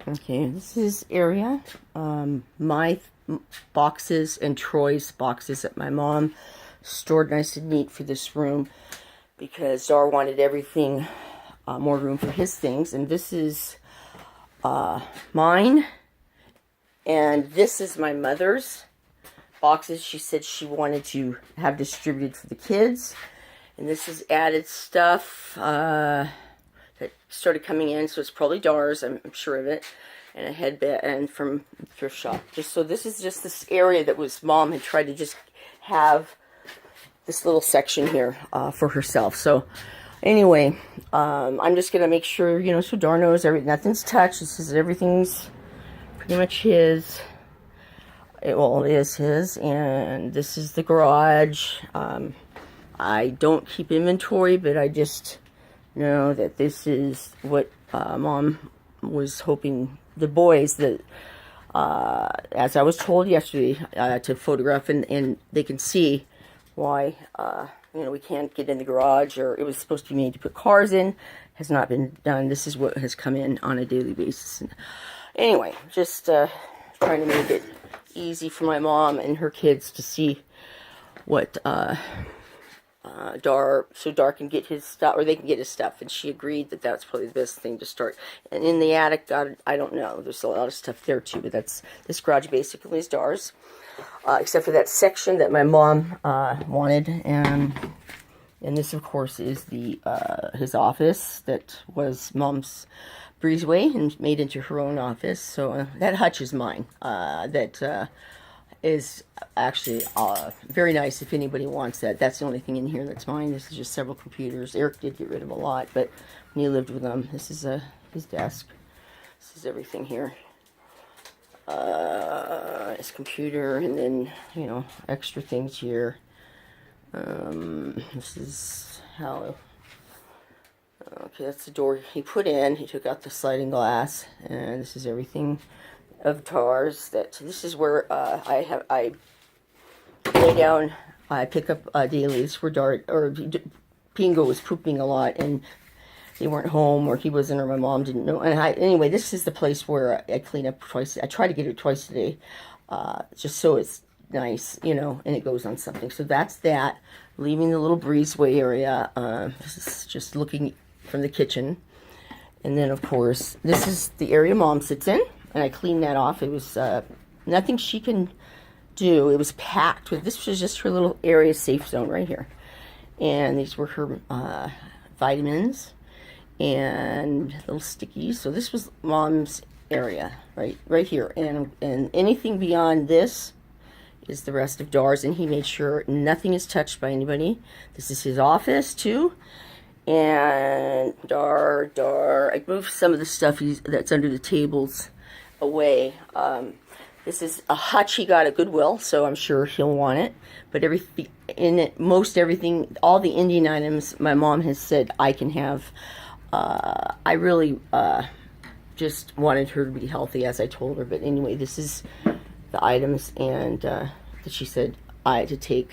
Okay, this is area. My boxes and Troy's boxes that my mom stored nice and neat for this room because Dar wanted everything, more room for his things. And this is mine, and this is my mother's boxes she said she wanted to have distributed for the kids. And this is added stuff that started coming in, so it's probably Dar's, I'm sure of it. And a headband from thrift shop. So this is just this area that was mom had tried to just have this little section here for herself. So anyway, I'm just gonna make sure, you know, so Dar knows nothing's touched. This is everything's pretty much his. It is his, and this is the garage. I don't keep inventory, but I just know that this is what mom was hoping the boys that, as I was told yesterday, to photograph, and they can see why, you know, we can't get in the garage, or it was supposed to be made to put cars in, has not been done. This is what has come in on a daily basis. And anyway, just trying to make it easy for my mom and her kids to see what Dar can get his stuff, or they can get his stuff, and she agreed that that's probably the best thing to start. And in the attic, I don't know, there's a lot of stuff there too, but this garage basically is Dar's, except for that section that my mom wanted, and this of course is the his office that was mom's breezeway and made into her own office. So that hutch is mine. That is actually very nice if anybody wants that. That's the only thing in here that's mine. This is just several computers. Eric did get rid of a lot, but when he lived with them, this is his desk. This is everything here. His computer, and then, you know, extra things here. This is how... Okay, that's the door he put in. He took out the sliding glass, and this is everything of Dar's. This is where I lay down. I pick up dailies for Dar, or Pingo was pooping a lot, and they weren't home, or he wasn't, or my mom didn't know. And anyway, this is the place where I clean up twice. I try to get it twice a day, just so it's nice, you know, and it goes on something. So that's that. Leaving the little breezeway area. This is just looking from the kitchen. And then, of course, this is the area mom sits in, and I cleaned that off. It was nothing she can do. It was packed with, this was just her little area safe zone right here. And these were her vitamins and little stickies. So this was mom's area right here. And anything beyond this is the rest of Dar's, and he made sure nothing is touched by anybody. This is his office too. And Dar, I moved some of the stuff that's under the tables away. This is a hutch he got at Goodwill, so I'm sure he'll want it. But everything in it, most everything, all the Indian items, my mom has said I can have. I really just wanted her to be healthy, as I told her. But anyway, this is the items, and that she said I had to take.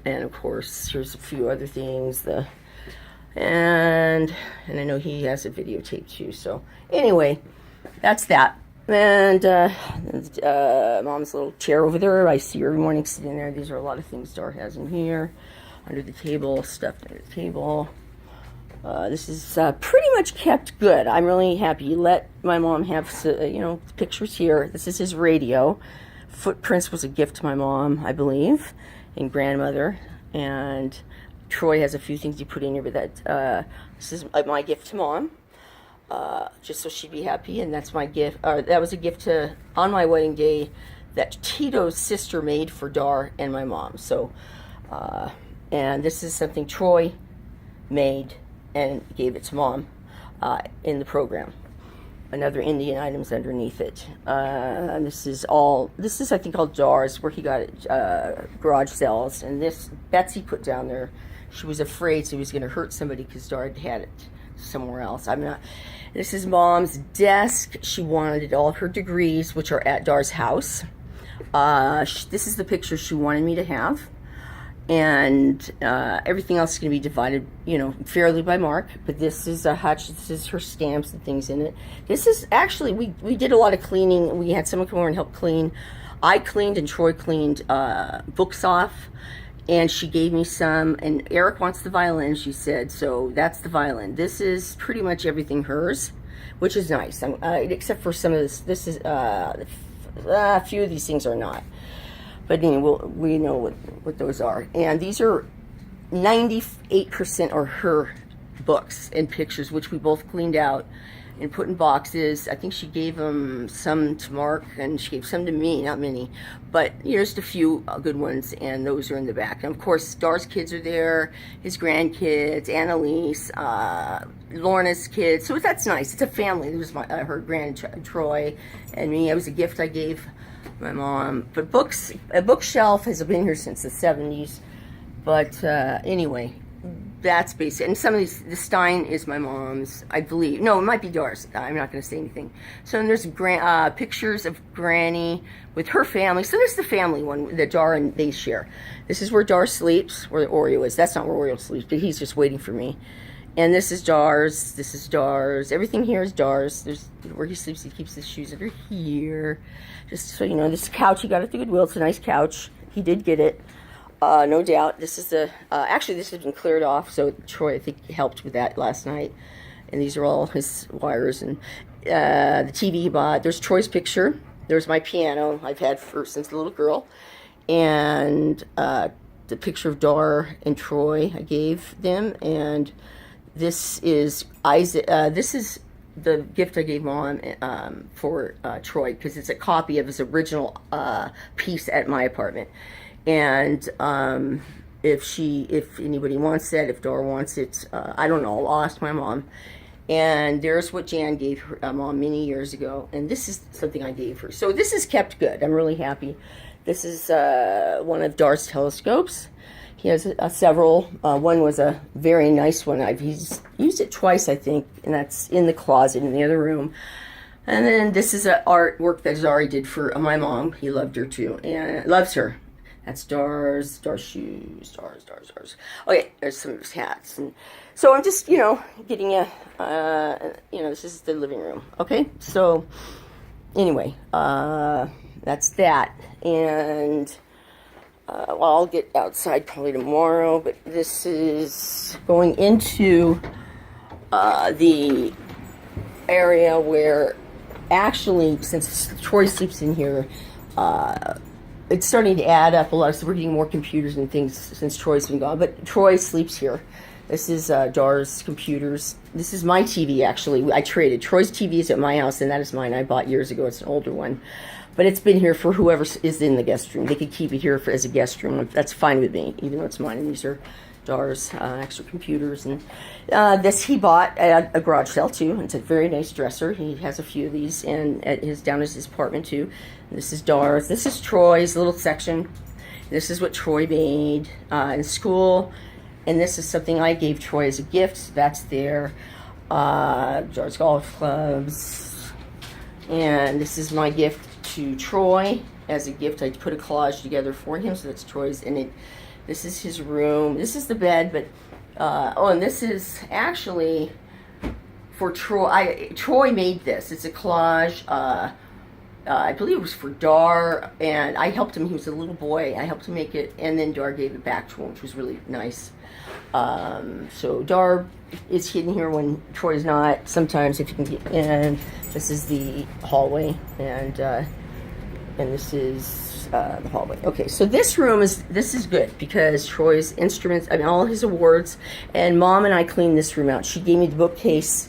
And of course, here's a few other things. And I know he has a videotape too. So anyway, that's that. And mom's little chair over there. I see her every morning sitting there. These are a lot of things Dar has in here, under the table, stuffed under the table. This is pretty much kept good. I'm really happy. You let my mom have, you know, pictures here. This is his radio. Footprints was a gift to my mom, I believe, and grandmother. And Troy has a few things he put in here, but that this is my gift to mom, just so she'd be happy. And that's my gift. That was a gift on my wedding day that Tito's sister made for Dar and my mom. So, and this is something Troy made and gave it to mom in the program. Another Indian items underneath it. This is I think all Dar's, where he got it, garage sales. And this Betsy put down there. She was afraid he was going to hurt somebody because Dar had it somewhere else. I'm not. This is mom's desk. She wanted all her degrees, which are at Dar's house. This is the picture she wanted me to have. and everything else is going to be divided, fairly by mark. But this is a hutch. This is her stamps and things in it. This is actually, we did a lot of cleaning. We had someone come over and help clean. I cleaned and Troy cleaned books off, and she gave me some. And Eric wants the violin, she said, so that's the violin. This is pretty much everything hers, which is nice. Except for some of this. This is a few of these things are not. But anyway, we know what those are. And these are 98% are her books and pictures, which we both cleaned out and put in boxes. I think she gave them some to Mark, and she gave some to me, not many. But just a few good ones, and those are in the back. And of course, Dar's kids are there, his grandkids, Annalise, Lorna's kids. So that's nice. It's a family. There's her Troy and me. It was a gift I gave my mom. But books, a bookshelf has been here since the 70s. But anyway, that's basic. And some of these, the Stein is my mom's, I believe. No, it might be Dar's. I'm not going to say anything. So and there's pictures of Granny with her family. So there's the family one that Dar and they share. This is where Dar sleeps, where Oreo is. That's not where Oreo sleeps, but he's just waiting for me. And this is Dar's. This is Dar's. Everything here is Dar's. There's where he sleeps. He keeps his shoes under here. Just so you know, this couch, he got at the Goodwill. It's a nice couch. He did get it. No doubt. This is actually this has been cleared off, so Troy, I think, helped with that last night. And these are all his wires and the TV he bought. There's Troy's picture. There's my piano I've had since a little girl. And the picture of Dar and Troy I gave them. And this is Isaac. This is the gift I gave Mom for Troy, because it's a copy of his original piece at my apartment. And if anybody wants that, if Dar wants it, I don't know, I'll ask my mom. And there's what Jan gave her Mom many years ago, and this is something I gave her. So this is kept good. I'm really happy. This is one of Dar's telescopes. He has several. One was a very nice one. He's used it twice, I think, and that's in the closet in the other room. And then this is an artwork that Zari did for my mom. He loved her too, and loves her. That's Dar's shoes, Dar's. Okay, there's some of his hats. And so I'm just, getting this is the living room. Okay, so anyway, that's that. And, I'll get outside probably tomorrow, but this is going into the area where actually, since Troy sleeps in here, it's starting to add up a lot. So we're getting more computers and things since Troy's been gone. But Troy sleeps here. This is Dar's computers. This is my TV, actually. I traded. Troy's TV is at my house, and that is mine. I bought years ago. It's an older one. But it's been here for whoever is in the guest room. They could keep it here as a guest room. That's fine with me, even though it's mine. And these are Dar's extra computers. And this he bought at a garage sale, too. It's a very nice dresser. He has a few of these and down at his apartment, too. This is Dar's. This is Troy's little section. This is what Troy made in school. And this is something I gave Troy as a gift. So that's there. Dar's golf clubs. And this is my gift to Troy as a gift. I put a collage together for him. So that's Troy's. And this is his room. This is the bed. But and this is actually for Troy. Troy made this. It's a collage. I believe it was for Dar, and I helped him. He was a little boy. I helped him make it, and then Dar gave it back to him, which was really nice. So Dar is hidden here when Troy's not. Sometimes, if you can get in. This is the hallway, and this is the hallway. Okay, so this is good because Troy's instruments, all his awards, and Mom and I cleaned this room out. She gave me the bookcase.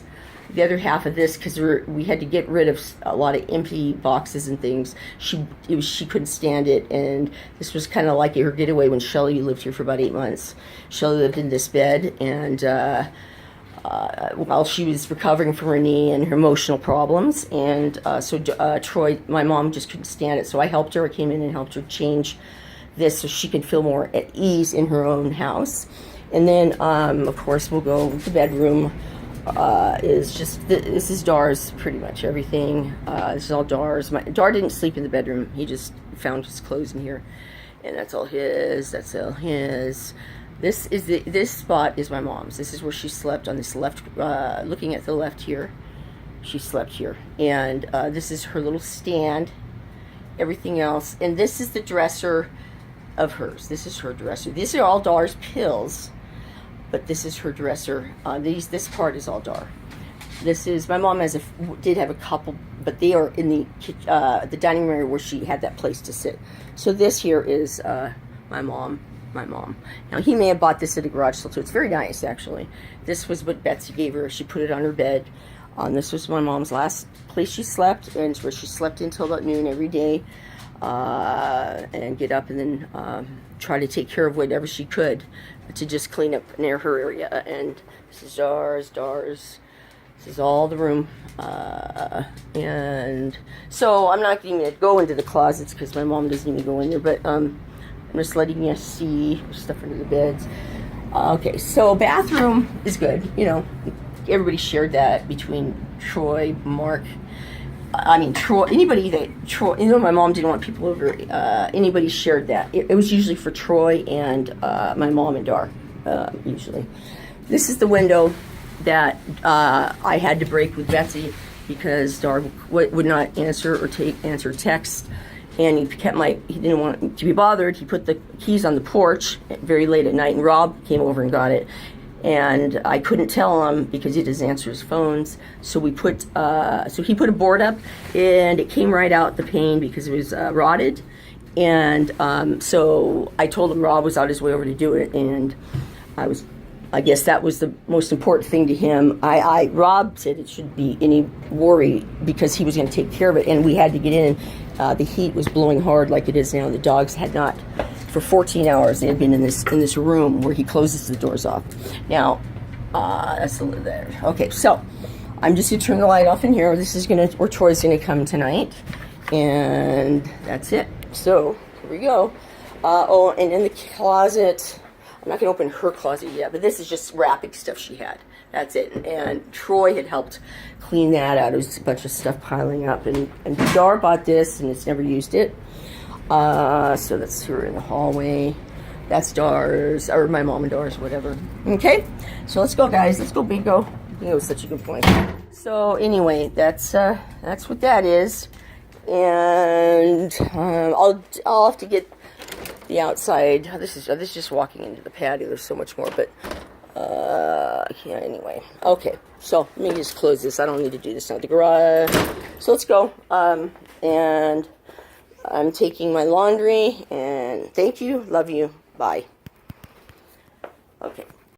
The other half of this, because we had to get rid of a lot of empty boxes and things. She couldn't stand it, and this was kind of like her getaway when Shelly lived here for about 8 months. Shelly lived in this bed, and while she was recovering from her knee and her emotional problems, and so Troy, my mom, just couldn't stand it. So I helped her. I came in and helped her change this so she could feel more at ease in her own house. And then, of course, we'll go to the bedroom. This is Dar's, pretty much everything. This is all Dar's. Dar didn't sleep in the bedroom. He just found his clothes in here. And that's all his. That's all his. This spot is my mom's. This is where she slept on this left, looking at the left here. She slept here. And this is her little stand. Everything else. And this is the dresser of hers. This is her dresser. These are all Dar's pills. But this is her dresser. This part is all Dar. This is, my mom did have a couple, but they are in the dining room area where she had that place to sit. So this here is my mom. Now, he may have bought this at a garage sale too. It's very nice, actually. This was what Betsy gave her. She put it on her bed. This was my mom's last place she slept, and it's where she slept until about noon every day, and get up and then try to take care of whatever she could to just clean up near her area. And this is Dar's. This is all the room. And so I'm not going to go into the closets because my mom doesn't even go in there, but I'm just letting you see stuff under the beds. Okay, so bathroom is good. You know, everybody shared that between Troy, Mark. Troy, Troy, you know, my mom didn't want people over. Anybody shared that. It was usually for Troy and my mom and Dar, usually. This is the window that I had to break with Betsy because Dar would not answer or answer text. And he didn't want to be bothered. He put the keys on the porch very late at night, and Rob came over and got it. And I couldn't tell him because he doesn't answer his phones. So he put a board up, and it came right out the pane because it was rotted. And so I told him Rob was on his way over to do it, and I guess that was the most important thing to him. Rob said it shouldn't be any worry because he was going to take care of it, and we had to get in. The heat was blowing hard like it is now. The dogs had not, for 14 hours, they had been in this room where he closes the doors off. Now, that's a little there. Okay, so I'm just going to turn the light off in here. This is where Troy's going to come tonight, and that's it. So here we go. And in the closet, I'm not going to open her closet yet, but this is just wrapping stuff she had. That's it. And Troy had helped clean that out. It was a bunch of stuff piling up. And Dar bought this, and it's never used it. So that's her in the hallway. That's Dar's, or my mom and Dar's, whatever. Okay? So let's go, guys. Let's go, Bingo. Bingo was such a good point. So anyway, that's what that is. And I'll have to get the outside. This is just walking into the patio. There's so much more, but yeah, anyway. Okay, so let me just close this. I don't need to do this now. The garage. So let's go. And I'm taking my laundry, and thank you, love you, bye. Okay.